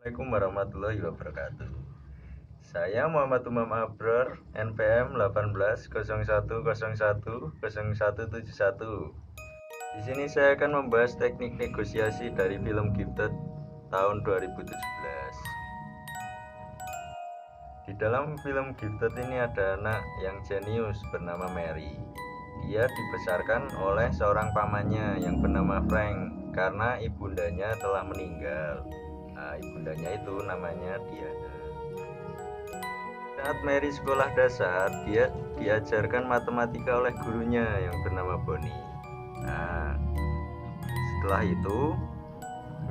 Assalamualaikum warahmatullahi wabarakatuh. Saya Muhammad Umam Abror, NPM 1801010171. Di sini saya akan membahas teknik negosiasi dari film Gifted tahun 2017. Di dalam film Gifted ini ada anak yang jenius bernama Mary. Dia dibesarkan oleh seorang pamannya yang bernama Frank karena ibundanya telah meninggal. Ibundanya itu namanya Diana. Saat Mary sekolah dasar, dia diajarkan matematika oleh gurunya yang bernama Bonnie. Setelah itu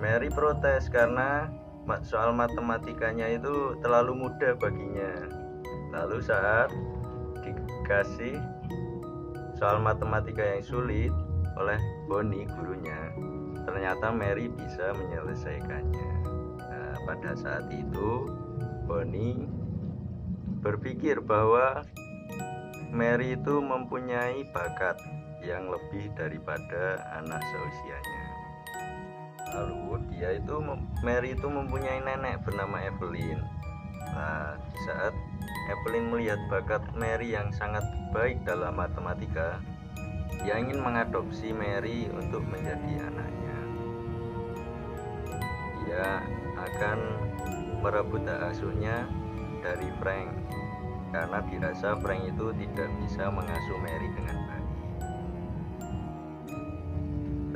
Mary protes karena soal matematikanya itu terlalu mudah baginya. Lalu saat dikasih soal matematika yang sulit oleh Bonnie gurunya, ternyata Mary bisa menyelesaikannya. Pada saat itu Bonnie berpikir bahwa Mary itu mempunyai bakat yang lebih daripada anak seusianya. Lalu Mary itu mempunyai nenek bernama Evelyn. Di saat Evelyn melihat bakat Mary yang sangat baik dalam matematika, dia ingin mengadopsi Mary untuk menjadi anaknya. Dia akan merebut hak asuhnya dari Frank karena dirasa Frank itu tidak bisa mengasuh Mary dengan baik.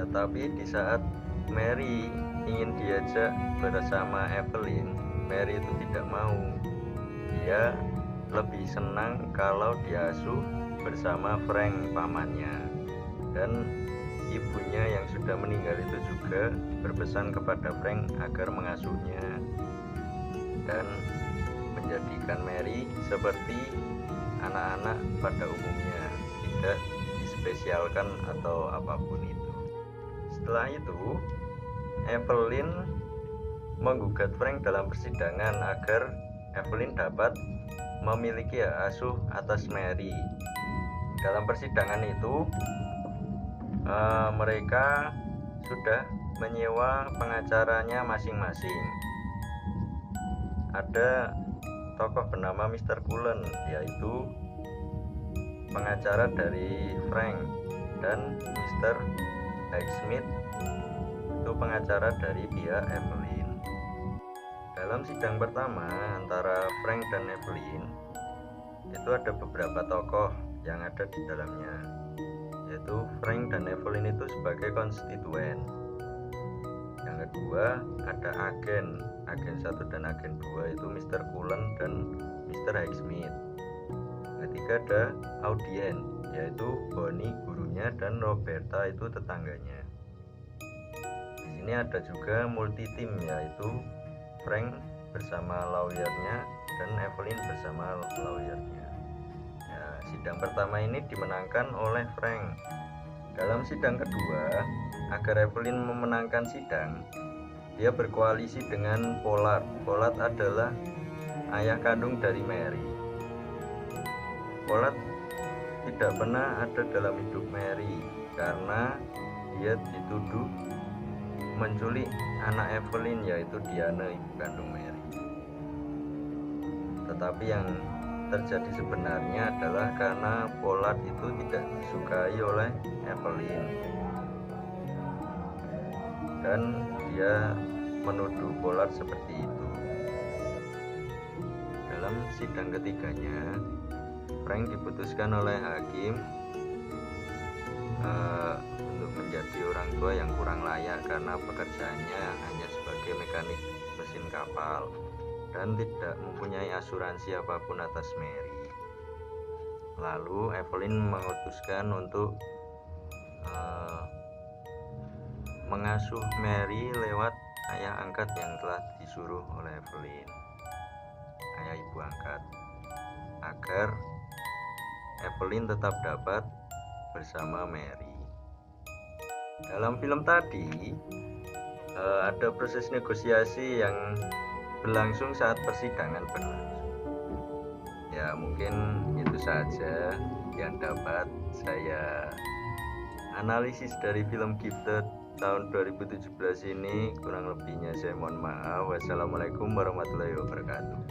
Tetapi di saat Mary ingin diajak bersama Evelyn, Mary itu tidak mau. Dia lebih senang kalau diasuh bersama Frank pamannya. Dan ibunya yang sudah meninggal itu juga berpesan kepada Frank agar mengasuhnya dan menjadikan Mary seperti anak-anak pada umumnya, tidak dispesialkan atau apapun itu. Setelah itu Evelyn menggugat Frank dalam persidangan agar Evelyn dapat memiliki hak asuh atas Mary. Dalam persidangan itu mereka sudah menyewa pengacaranya masing-masing. Ada tokoh bernama Mr. Cullen, yaitu pengacara dari Frank, dan Mr. Highsmith itu pengacara dari pihak Evelyn. Dalam sidang pertama antara Frank dan Evelyn, itu ada beberapa tokoh yang ada di dalamnya, yaitu Frank dan Evelyn itu sebagai konstituen. Yang kedua ada agen 1 dan agen 2, itu Mr. Cullen dan Mr. Highsmith. Ketiga ada audien, yaitu Bonnie gurunya dan Roberta itu tetangganya. Di sini ada juga multi tim, yaitu Frank bersama lawyernya dan Evelyn bersama lawyernya. Sidang pertama ini dimenangkan oleh Frank. Dalam sidang kedua, agar Evelyn memenangkan sidang, dia berkoalisi dengan Pollard. Pollard adalah ayah kandung dari Mary. Pollard tidak pernah ada dalam hidup Mary karena dia dituduh menculik anak Evelyn, yaitu Diana, ibu kandung Mary. Tetapi yang terjadi sebenarnya adalah karena Pollard itu tidak disukai oleh Evelyn dan dia menuduh Pollard seperti itu. Dalam sidang ketiganya, Frank diputuskan oleh hakim untuk menjadi orang tua yang kurang layak karena pekerjaannya hanya sebagai mekanik mesin kapal dan tidak mempunyai asuransi apapun atas Mary. Lalu Evelyn memutuskan untuk mengasuh Mary lewat ayah angkat yang telah disuruh oleh Evelyn, ayah ibu angkat, agar Evelyn tetap dapat bersama Mary. Dalam film tadi ada proses negosiasi yang berlangsung saat persidangan berlangsung. Ya, mungkin itu saja yang dapat saya analisis dari film Gifted. tahun 2017 ini. Kurang lebihnya saya mohon maaf. Wassalamualaikum warahmatullahi wabarakatuh.